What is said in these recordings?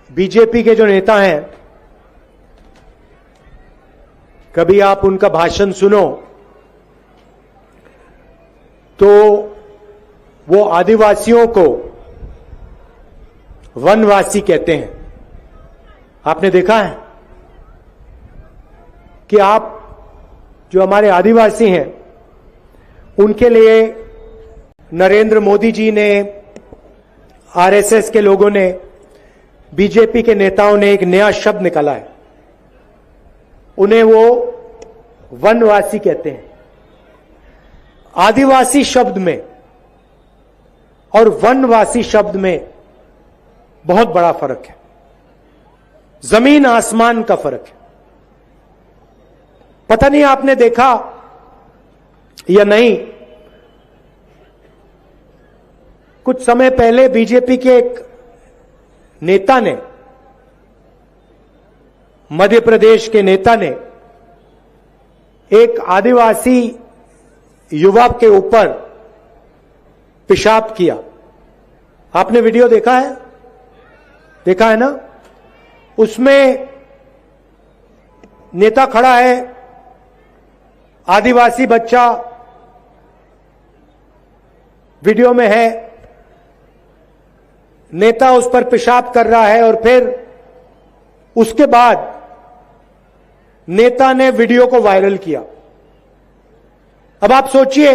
BJP के जो नेता हैं, कभी आप उनका भाषण सुनो तो वो आदिवासियों को वनवासी कहते हैं। आपने देखा है कि आप जो हमारे आदिवासी हैं उनके लिए नरेंद्र मोदी जी ने, आरएसएस के लोगों ने, बीजेपी के नेताओं ने एक नया शब्द निकाला है। उन्हें वो वनवासी कहते हैं। आदिवासी शब्द में और वनवासी शब्द में बहुत बड़ा फर्क है, जमीन आसमान का फर्क है। पता नहीं आपने देखा या नहीं, कुछ समय पहले बीजेपी के एक नेता ने, मध्य प्रदेश के नेता ने एक आदिवासी युवा के ऊपर पेशाब किया। आपने वीडियो देखा है? देखा है ना? उसमें नेता खड़ा है, आदिवासी बच्चा वीडियो में है, नेता उस पर पेशाब कर रहा है और फिर उसके बाद नेता ने वीडियो को वायरल किया। अब आप सोचिए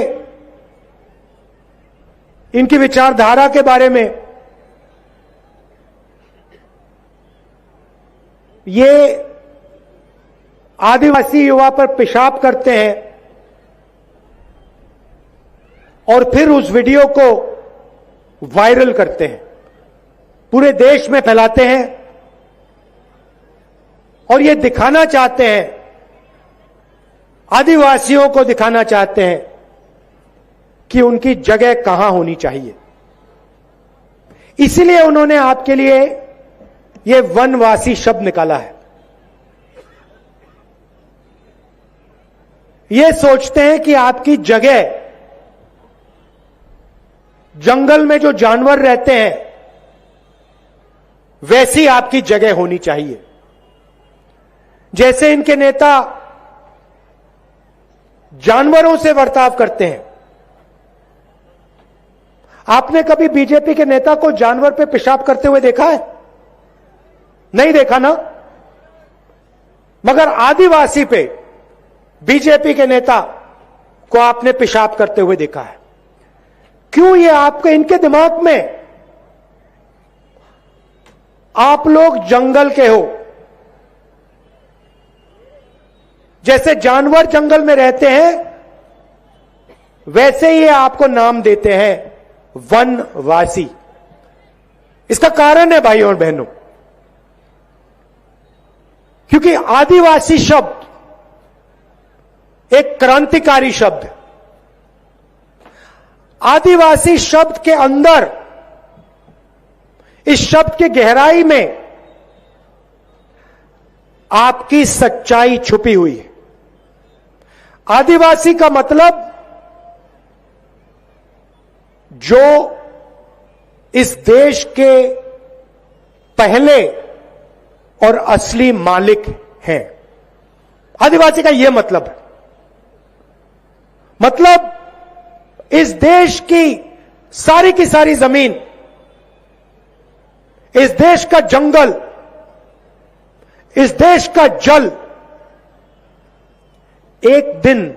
इनकी विचारधारा के बारे में। ये आदिवासी युवा पर पेशाब करते हैं और फिर उस वीडियो को वायरल करते हैं, पूरे देश में फैलाते हैं और ये दिखाना चाहते हैं, आदिवासियों को दिखाना चाहते हैं कि उनकी जगह कहां होनी चाहिए। इसलिए उन्होंने आपके लिए ये वनवासी शब्द निकाला है। ये सोचते हैं कि आपकी जगह, जंगल में जो जानवर रहते हैं वैसी आपकी जगह होनी चाहिए। जैसे इनके नेता जानवरों से बर्ताव करते हैं। आपने कभी बीजेपी के नेता को जानवर पे पेशाब करते हुए देखा है? नहीं देखा ना? मगर आदिवासी पे बीजेपी के नेता को आपने पेशाब करते हुए देखा है। क्यों? ये आपके, इनके दिमाग में आप लोग जंगल के हो, जैसे जानवर जंगल में रहते हैं वैसे ही आपको नाम देते हैं वनवासी। इसका कारण है भाइयों और बहनों, क्योंकि आदिवासी शब्द एक क्रांतिकारी शब्द है। आदिवासी शब्द के अंदर, इस शब्द की गहराई में आपकी सच्चाई छुपी हुई है। आदिवासी का मतलब जो इस देश के पहले और असली मालिक हैं। आदिवासी का यह मतलब है। मतलब इस देश की सारी जमीन, इस देश का जंगल, इस देश का जल एक दिन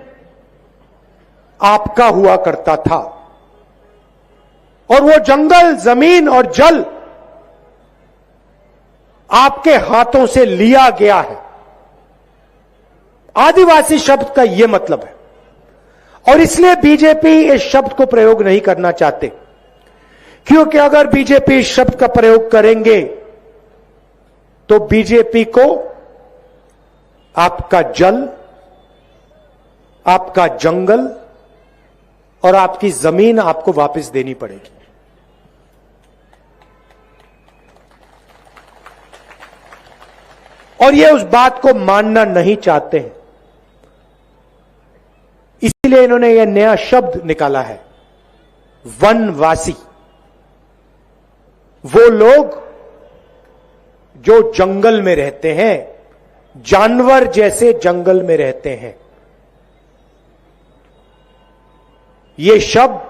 आपका हुआ करता था और वो जंगल, जमीन और जल आपके हाथों से लिया गया है। आदिवासी शब्द का यह मतलब है और इसलिए बीजेपी इस शब्द को प्रयोग नहीं करना चाहते, क्योंकि अगर बीजेपी इस शब्द का प्रयोग करेंगे तो बीजेपी को आपका जल, आपका जंगल और आपकी जमीन आपको वापस देनी पड़ेगी। और ये उस बात को मानना नहीं चाहते हैं, इसलिए इन्होंने यह नया शब्द निकाला है, वनवासी। वो लोग जो जंगल में रहते हैं, जानवर जैसे जंगल में रहते हैं। ये शब्द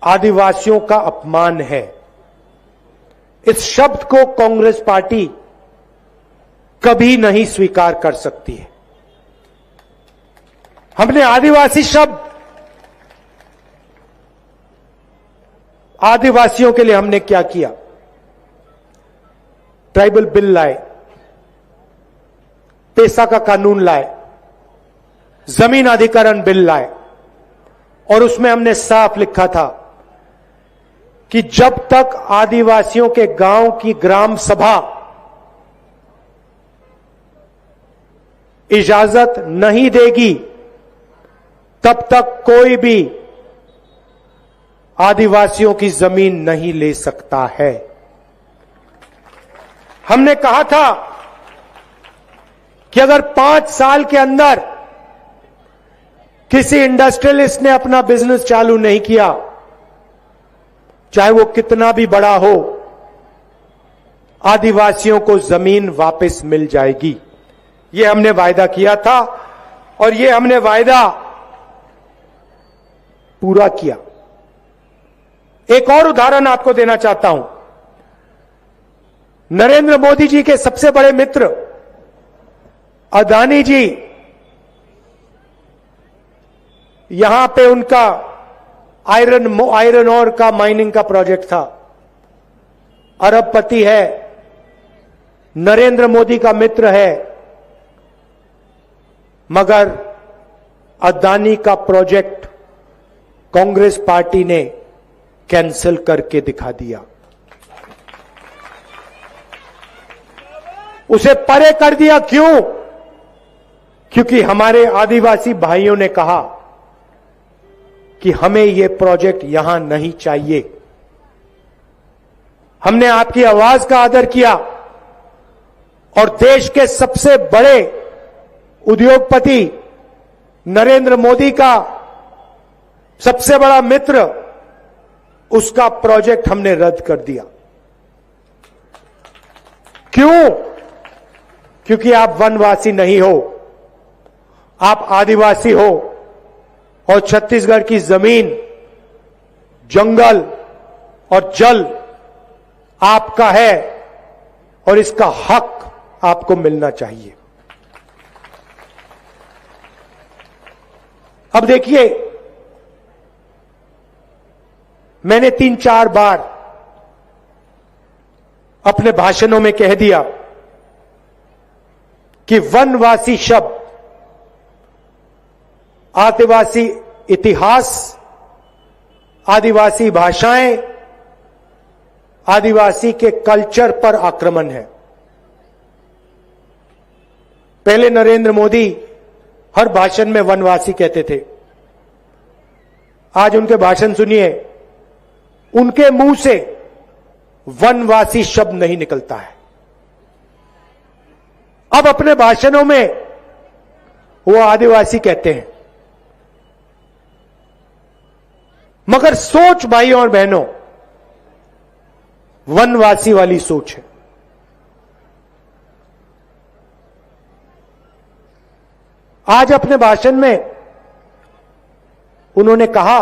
आदिवासियों का अपमान है। इस शब्द को कांग्रेस पार्टी कभी नहीं स्वीकार कर सकती है। हमने आदिवासी शब्द, आदिवासियों के लिए हमने क्या किया? ट्राइबल बिल लाए, पेशा का कानून लाए, जमीन अधिग्रहण बिल लाए, और उसमें हमने साफ लिखा था कि जब तक आदिवासियों के गांव की ग्राम सभा इजाजत नहीं देगी, तब तक कोई भी आदिवासियों की जमीन नहीं ले सकता है। हमने कहा था कि अगर 5 साल के अंदर किसी इंडस्ट्रियलिस्ट ने अपना बिजनेस चालू नहीं किया, चाहे वो कितना भी बड़ा हो, आदिवासियों को जमीन वापस मिल जाएगी। ये हमने वायदा किया था और ये हमने वायदा पूरा किया। एक और उदाहरण आपको देना चाहता हूं। नरेंद्र मोदी जी के सबसे बड़े मित्र अदानी जी, यहां पे उनका आयरन ओर का माइनिंग का प्रोजेक्ट था। अरबपति है, नरेंद्र मोदी का मित्र है, मगर अदानी का प्रोजेक्ट कांग्रेस पार्टी ने कैंसिल करके दिखा दिया, उसे परे कर दिया। क्यों? क्योंकि हमारे आदिवासी भाइयों ने कहा कि हमें यह प्रोजेक्ट यहां नहीं चाहिए। हमने आपकी आवाज का आदर किया और देश के सबसे बड़े उद्योगपति नरेंद्र मोदी का सबसे बड़ा मित्र, उसका प्रोजेक्ट हमने रद्द कर दिया। क्यों? क्योंकि आप वनवासी नहीं हो, आप आदिवासी हो और छत्तीसगढ़ की जमीन, जंगल और जल आपका है और इसका हक आपको मिलना चाहिए। अब देखिए, मैंने 3-4 बार अपने भाषणों में कह दिया कि वनवासी शब्द आदिवासी इतिहास, आदिवासी भाषाएं, आदिवासी के कल्चर पर आक्रमण है। पहले नरेंद्र मोदी हर भाषण में वनवासी कहते थे। आज उनके भाषण सुनिए, उनके मुंह से वनवासी शब्द नहीं निकलता है। अब अपने भाषणों में वो आदिवासी कहते हैं, मगर सोच भाइयों और बहनों वनवासी वाली सोच है। आज अपने भाषण में उन्होंने कहा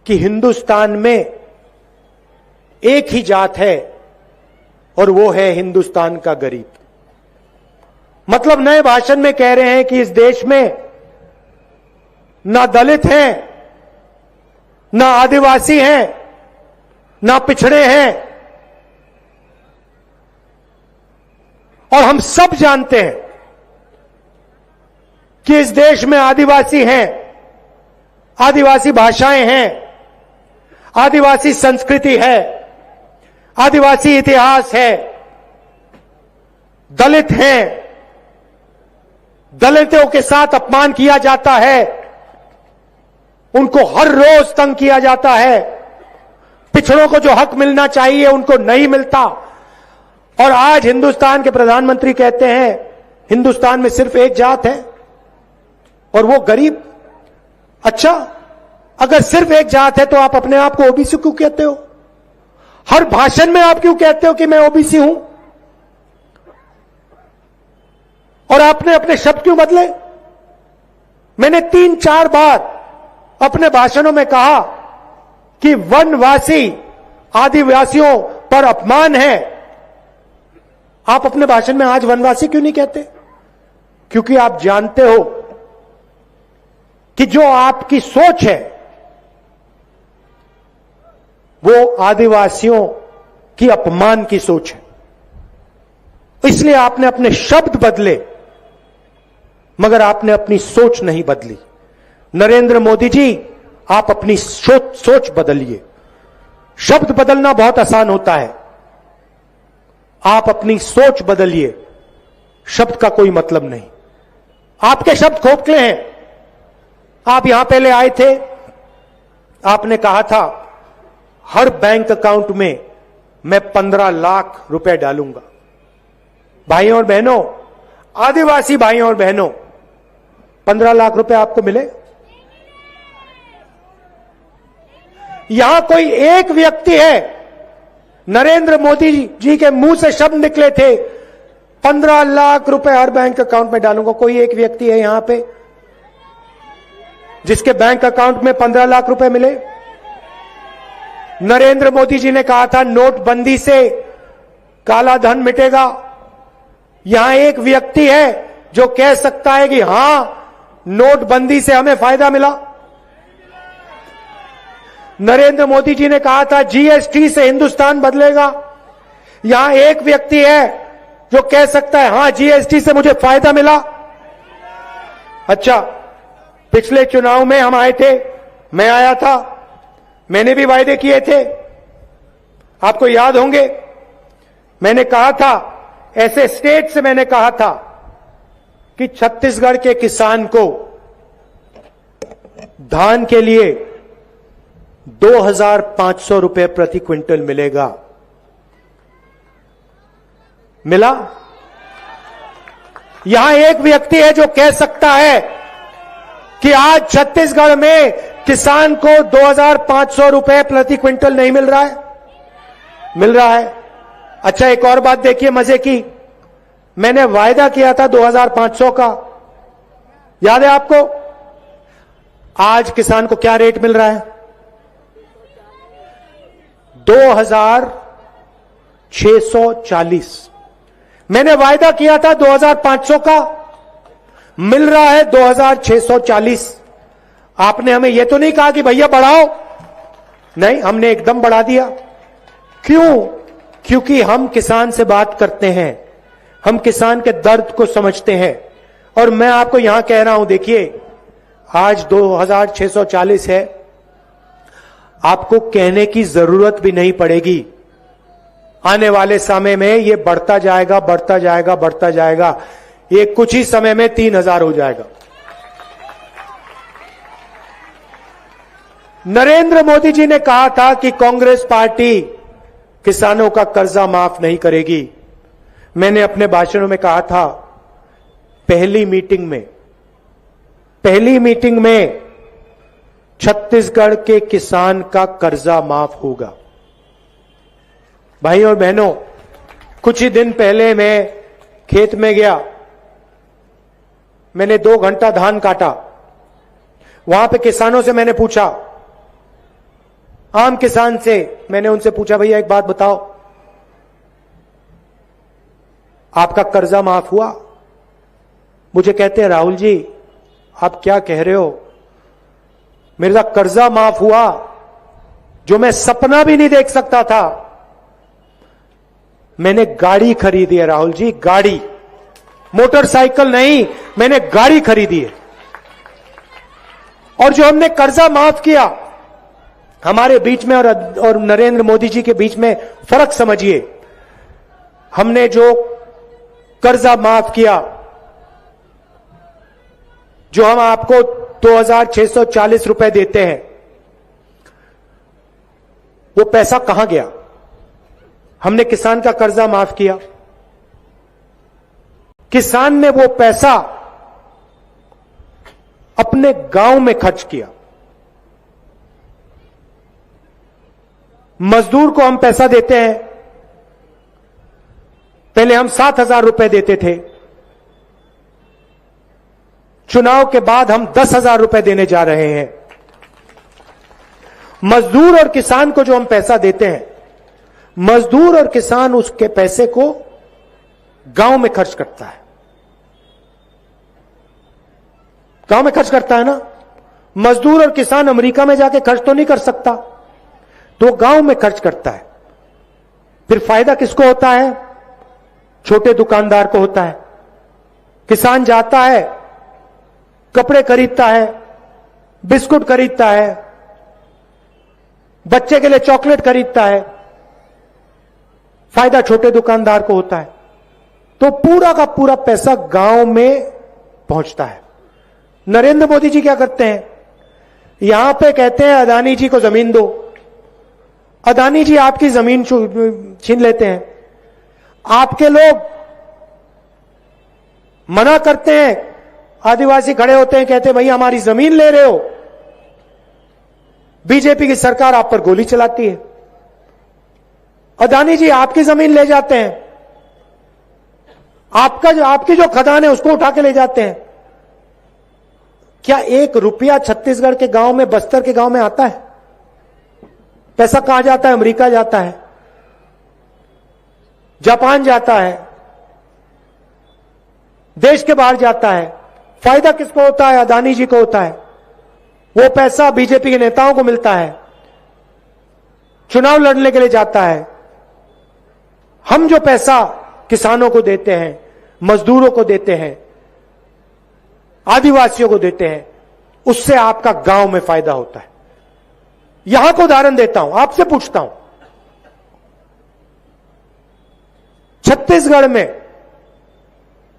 कि हिंदुस्तान में एक ही जात है और वो है हिंदुस्तान का गरीब। मतलब नए भाषण में कह रहे हैं कि इस देश में ना दलित हैं, ना आदिवासी हैं, ना पिछड़े हैं, और हम सब जानते हैं कि इस देश में आदिवासी हैं, आदिवासी भाषाएं हैं, आदिवासी संस्कृति है, आदिवासी इतिहास है, दलित हैं, दलितों के साथ अपमान किया जाता है, उनको हर रोज तंग किया जाता है, पिछड़ों को जो हक मिलना चाहिए उनको नहीं मिलता। और आज हिंदुस्तान के प्रधानमंत्री कहते हैं हिंदुस्तान में सिर्फ एक जात है और वो गरीब। अच्छा, अगर सिर्फ एक जात है तो आप अपने आप को ओबीसी क्यों कहते हो? हर भाषण में आप क्यों कहते हो कि मैं ओबीसी हूं? और आपने अपने शब्द क्यों बदले? मैंने 3-4 बार अपने भाषणों में कहा कि वनवासी आदिवासियों पर अपमान है। आप अपने भाषण में आज वनवासी क्यों नहीं कहते? क्योंकि आप जानते हो कि जो आपकी सोच है वो आदिवासियों की अपमान की सोच है। इसलिए आपने अपने शब्द बदले, मगर आपने अपनी सोच नहीं बदली। नरेंद्र मोदी जी, आप अपनी सोच बदलिए। शब्द बदलना बहुत आसान होता है, आप अपनी सोच बदलिए। शब्द का कोई मतलब नहीं। आपके शब्द खोखले हैं। आप यहां पहले आए थे, आपने कहा था हर बैंक अकाउंट में मैं 15 लाख रुपए डालूंगा। भाइयों और बहनों, आदिवासी भाइयों और बहनों, 15 लाख रुपए आपको मिले? यहां कोई एक व्यक्ति है, नरेंद्र मोदी जी के मुंह से शब्द निकले थे 15 लाख रुपए हर बैंक अकाउंट में डालूंगा। कोई एक व्यक्ति है यहां पे जिसके बैंक अकाउंट में 15 लाख रुपए मिले? नरेंद्र मोदी जी ने कहा था नोटबंदी से काला धन मिटेगा। यहां एक व्यक्ति है जो कह सकता है कि हां, नोटबंदी से हमें फायदा मिला। नरेंद्र मोदी जी ने कहा था जीएसटी से हिंदुस्तान बदलेगा। यहां एक व्यक्ति है जो कह सकता है हां, जीएसटी से मुझे फायदा मिला। अच्छा, पिछले चुनाव में हम आए थे, मैं आया था, मैंने भी वायदे किए थे, आपको याद होंगे। मैंने कहा था, ऐसे स्टेट से मैंने कहा था कि छत्तीसगढ़ के किसान को धान के लिए 2,500 रुपए प्रति क्विंटल मिलेगा। मिला? यहां एक व्यक्ति है जो कह सकता है कि आज छत्तीसगढ़ में किसान को 2,500 रुपए प्रति क्विंटल नहीं मिल रहा है? मिल रहा है। अच्छा, एक और बात देखिए मजे की, मैंने वायदा किया था 2,500 का, याद है आपको? आज किसान को क्या रेट मिल रहा है? 2,640। मैंने वायदा किया था 2,500 का, मिल रहा है 2,640। आपने हमें यह तो नहीं कहा कि भैया बढ़ाओ, नहीं, हमने एकदम बढ़ा दिया। क्यों? क्योंकि हम किसान से बात करते हैं, हम किसान के दर्द को समझते हैं। और मैं आपको यहां कह रहा हूं, देखिए आज 2,640 है, आपको कहने की जरूरत भी नहीं पड़ेगी। आने वाले समय में ये बढ़ता जाएगा, बढ़ता जाएगा, बढ़ता जाएगा। ये कुछ ही समय में 3,000 हो जाएगा। नरेंद्र मोदी जी ने कहा था कि कांग्रेस पार्टी किसानों का कर्जा माफ नहीं करेगी। मैंने अपने भाषणों में कहा था, पहली मीटिंग में छत्तीसगढ़ के किसान का कर्जा माफ होगा। भाइयों और बहनों, कुछ ही दिन पहले मैं खेत में गया, मैंने 2 घंटा धान काटा। वहां पे किसानों से मैंने पूछा, आम किसान से मैंने उनसे पूछा, भैया एक बात बताओ, आपका कर्जा माफ हुआ? मुझे कहते हैं, राहुल जी आप क्या कह रहे हो, मेरा कर्जा माफ हुआ जो मैं सपना भी नहीं देख सकता था। मैंने गाड़ी खरीदी है राहुल जी, गाड़ी, मोटरसाइकिल नहीं, मैंने गाड़ी खरीदी है। और जो हमने कर्जा माफ किया, हमारे बीच में और नरेंद्र मोदी जी के बीच में फर्क समझिए। हमने जो कर्जा माफ किया, जो हम आपको 2,640 रुपए देते हैं, वो पैसा कहां गया? हमने किसान का कर्जा माफ किया, किसान ने वो पैसा अपने गांव में खर्च किया। मजदूर को हम पैसा देते हैं, पहले हम 7,000 रुपए देते थे, चुनाव के बाद हम 10,000 रुपए देने जा रहे हैं। मजदूर और किसान को जो हम पैसा देते हैं, मजदूर और किसान उसके पैसे को गांव में खर्च करता है, गांव में खर्च करता है ना। मजदूर और किसान अमेरिका में जाके खर्च तो नहीं कर सकता, तो गांव में खर्च करता है। फिर फायदा किसको होता है? छोटे दुकानदार को होता है। किसान जाता है, कपड़े खरीदता है, बिस्कुट खरीदता है, बच्चे के लिए चॉकलेट खरीदता है, फायदा छोटे दुकानदार को होता है। तो पूरा का पूरा पैसा गांव में पहुंचता है। नरेंद्र मोदी जी क्या करते हैं? यहां पे कहते हैं अदानी जी को जमीन दो, अदानी जी आपकी जमीन छीन लेते हैं। आपके लोग मना करते हैं, आदिवासी खड़े होते हैं, कहते हैं भैया हमारी जमीन ले रहे हो। बीजेपी की सरकार आप पर गोली चलाती है। अदानी जी आपकी जमीन ले जाते हैं, आपकी जो खदान है उसको उठा के ले जाते हैं। क्या 1 रुपया छत्तीसगढ़ के गांव में, बस्तर के गांव में आता है? पैसा कहां जाता है? अमेरिका जाता है, जापान जाता है, देश के बाहर जाता है। फायदा किसको होता है? अदानी जी को होता है। वो पैसा बीजेपी के नेताओं को मिलता है, चुनाव लड़ने के लिए जाता है। हम जो पैसा किसानों को देते हैं, मजदूरों को देते हैं, आदिवासियों को देते हैं, उससे आपका गांव में फायदा होता है। यहां को उदाहरण देता हूं, आपसे पूछता हूं, छत्तीसगढ़ में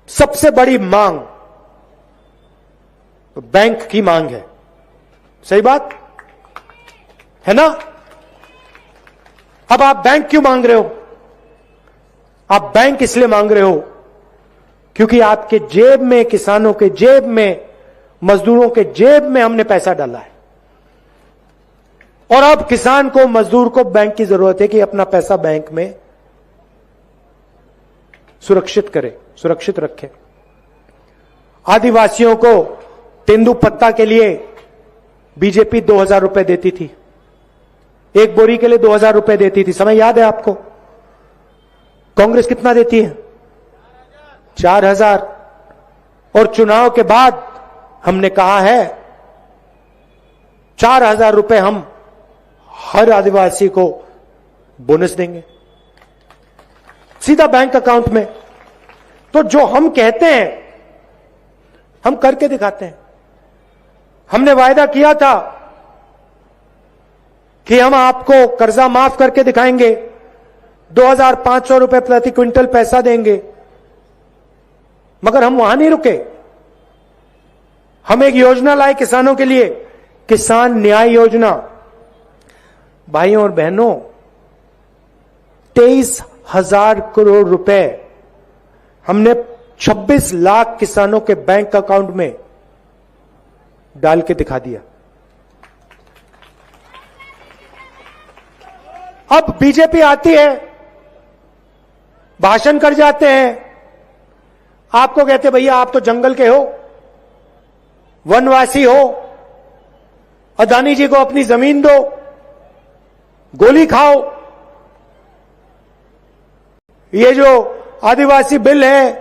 सबसे बड़ी मांग तो बैंक की मांग है, सही बात है ना? अब आप बैंक क्यों मांग रहे हो? आप बैंक इसलिए मांग रहे हो क्योंकि आपके जेब में, किसानों के जेब में, मजदूरों के जेब में हमने पैसा डाला है। और अब किसान को, मजदूर को बैंक की जरूरत है कि अपना पैसा बैंक में सुरक्षित करे, सुरक्षित रखे। आदिवासियों को तेंदुपत्ता के लिए बीजेपी 2,000 रुपए देती थी, एक बोरी के लिए 2,000 रुपए देती थी, समय याद है आपको? कांग्रेस कितना देती है? 4,000। और चुनाव के बाद हमने कहा है 4,000 रुपए हम हर आदिवासी को बोनस देंगे, सीधा बैंक अकाउंट में। तो जो हम कहते हैं हम करके दिखाते हैं। हमने वायदा किया था कि हम आपको कर्जा माफ करके दिखाएंगे, 2,500 रुपए प्रति क्विंटल पैसा देंगे, मगर हम वहां नहीं रुके। हम एक योजना लाए किसानों के लिए, किसान न्याय योजना। भाइयों और बहनों, 23,000 करोड़ रुपए हमने 26 लाख किसानों के बैंक अकाउंट में डाल के दिखा दिया। अब बीजेपी आती है, भाषण कर जाते हैं, आपको कहते भैया आप तो जंगल के हो, वनवासी हो, अदानी जी को अपनी जमीन दो, गोली खाओ। ये जो आदिवासी बिल है,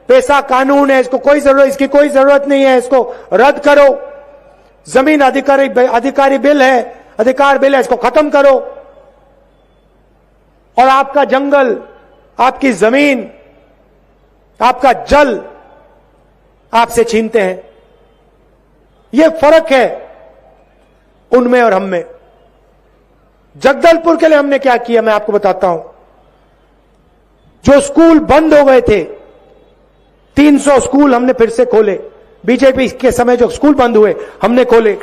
पैसा कानून है, इसकी कोई जरूरत नहीं है, इसको रद्द करो। जमीन अधिकारी बिल है, अधिकार बिल है, इसको खत्म करो। और आपका जंगल, आपकी जमीन, आपका जल आपसे छीनते हैं। यह फर्क है उनमें और हम में। जगदलपुर के लिए हमने क्या किया मैं आपको बताता हूं। जो स्कूल बंद हो गए थे, 300 स्कूल हमने फिर से खोले। बीजेपी के समय जो स्कूल बंद हुए हमने खोले।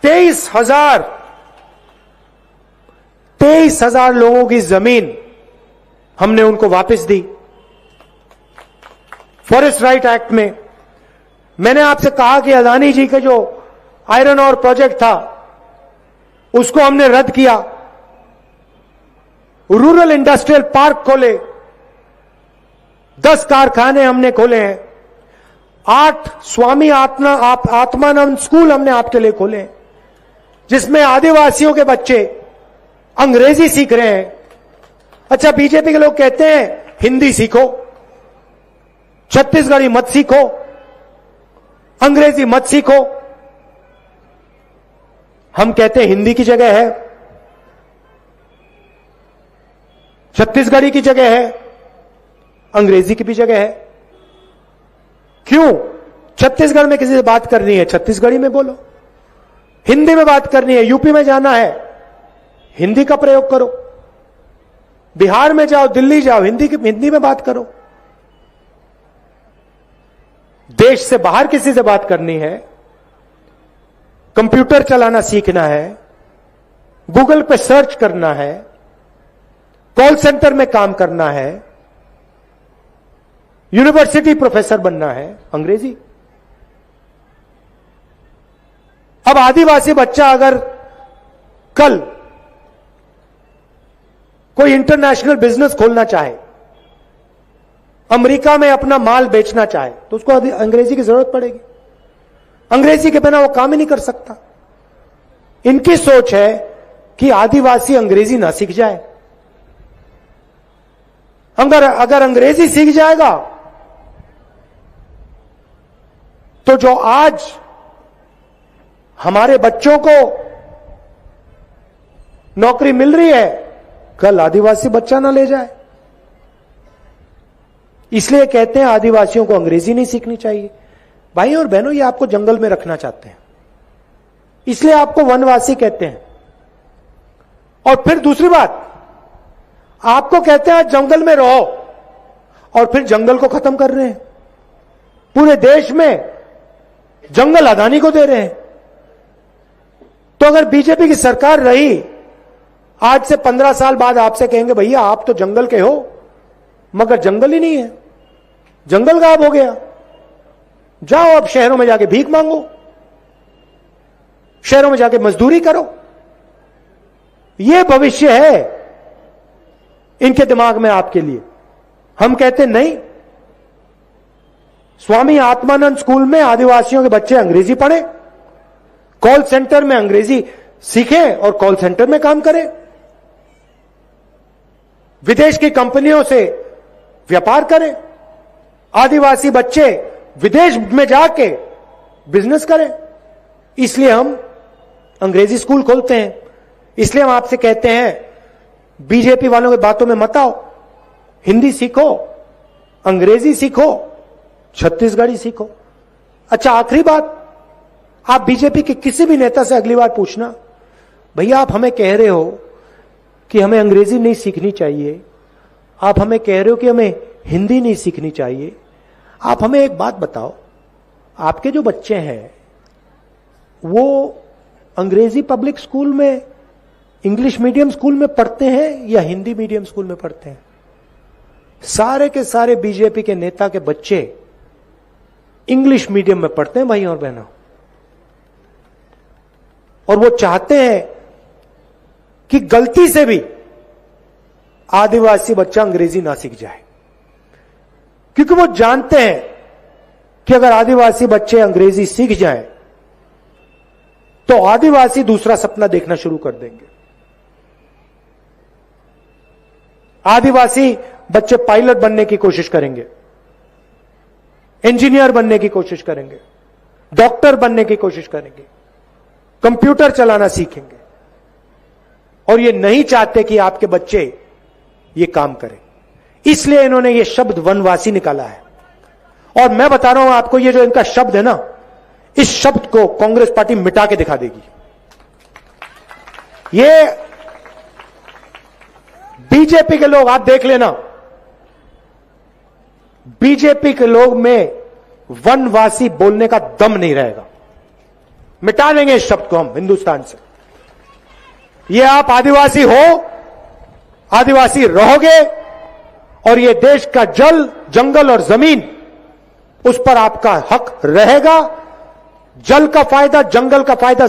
23,000 लोगों की जमीन हमने उनको वापस दी फॉरेस्ट राइट एक्ट में। मैंने आपसे कहा कि अदानी जी का जो आयरन और प्रोजेक्ट था उसको हमने रद्द किया। रूरल इंडस्ट्रियल पार्क खोले, 10 कारखाने हमने खोले हैं, 8 स्वामी आत्मानंद स्कूल हमने आपके लिए खोले हैं, जिसमें आदिवासियों के बच्चे अंग्रेजी सीख रहे हैं। अच्छा, बीजेपी के लोग कहते हैं हिंदी सीखो, छत्तीसगढ़ी मत सीखो, अंग्रेजी मत सीखो। हम कहते हैं हिंदी की जगह है, छत्तीसगढ़ी की जगह है, अंग्रेजी की भी जगह है। क्यों? छत्तीसगढ़ में किसी से बात करनी है, छत्तीसगढ़ी में बोलो। हिंदी में बात करनी है, यूपी में जाना है, हिंदी का प्रयोग करो। बिहार में जाओ, दिल्ली जाओ, हिंदी में बात करो। देश से बाहर किसी से बात करनी है, कंप्यूटर चलाना सीखना है, गूगल पे सर्च करना है, कॉल सेंटर में काम करना है, यूनिवर्सिटी प्रोफेसर बनना है, अंग्रेजी। अब आदिवासी बच्चा अगर कल कोई इंटरनेशनल बिजनेस खोलना चाहे, अमेरिका में अपना माल बेचना चाहे, तो उसको अंग्रेजी की जरूरत पड़ेगी। अंग्रेजी के बिना वो काम ही नहीं कर सकता। इनकी सोच है कि आदिवासी अंग्रेजी ना सीख जाए। अगर अंग्रेजी सीख जाएगा तो जो आज हमारे बच्चों को नौकरी मिल रही है, कल आदिवासी बच्चा ना ले जाए। इसलिए कहते हैं आदिवासियों को अंग्रेजी नहीं सीखनी चाहिए। भाई और बहनों, ये आपको जंगल में रखना चाहते हैं, इसलिए आपको वनवासी कहते हैं। और फिर दूसरी बात, आपको कहते हैं जंगल में रहो, और फिर जंगल को खत्म कर रहे हैं। पूरे देश में जंगल अदानी को दे रहे हैं। तो अगर बीजेपी की सरकार रही, आज से 15 साल बाद आपसे कहेंगे भैया आप तो जंगल के हो, मगर जंगल ही नहीं है, जंगल गायब हो गया। जाओ अब शहरों में जाके भीख मांगो, शहरों में जाके मजदूरी करो। यह भविष्य है इनके दिमाग में आपके लिए। हम कहते नहीं, स्वामी आत्मानंद स्कूल में आदिवासियों के बच्चे अंग्रेजी पढ़े, कॉल सेंटर में अंग्रेजी सीखें और कॉल सेंटर में काम करें, विदेश की कंपनियों से व्यापार करें, आदिवासी बच्चे विदेश में जाके बिजनेस करें। इसलिए हम अंग्रेजी स्कूल खोलते हैं। इसलिए हम आपसे कहते हैं बीजेपी वालों की बातों में मत आओ, हिंदी सीखो, अंग्रेजी सीखो, छत्तीसगढ़ी सीखो। अच्छा, आखिरी बात, आप बीजेपी के किसी भी नेता से अगली बार पूछना, भैया आप हमें कह रहे हो कि हमें अंग्रेजी नहीं सीखनी चाहिए, आप हमें कह रहे हो कि हमें हिंदी नहीं सीखनी चाहिए, आप हमें एक बात बताओ, आपके जो बच्चे हैं वो अंग्रेजी पब्लिक स्कूल में, इंग्लिश मीडियम स्कूल में पढ़ते हैं या हिंदी मीडियम स्कूल में पढ़ते हैं? सारे के सारे बीजेपी के नेता के बच्चे इंग्लिश मीडियम में पढ़ते हैं भाई और बहनों, और वो चाहते हैं कि गलती से भी आदिवासी बच्चा अंग्रेजी ना सीख जाए, क्योंकि वो जानते हैं कि अगर आदिवासी बच्चे अंग्रेजी सीख जाएं तो आदिवासी दूसरा सपना देखना शुरू कर देंगे। आदिवासी बच्चे पायलट बनने की कोशिश करेंगे, इंजीनियर बनने की कोशिश करेंगे, डॉक्टर बनने की कोशिश करेंगे, कंप्यूटर चलाना सीखेंगे, और ये नहीं चाहते कि आपके बच्चे ये काम करें। इसलिए इन्होंने ये शब्द वनवासी निकाला है। और मैं बता रहा हूं आपको, ये जो इनका शब्द है ना, इस शब्द को कांग्रेस पार्टी मिटा के दिखा देगी। ये बीजेपी के लोग, आप देख लेना, बीजेपी के लोग में वनवासी बोलने का दम नहीं रहेगा। मिटा देंगे इस शब्द को हम हिंदुस्तान से। ये आप आदिवासी हो, आदिवासी रहोगे, और ये देश का जल, जंगल और जमीन, उस पर आपका हक रहेगा। जल का फायदा, जंगल का फायदा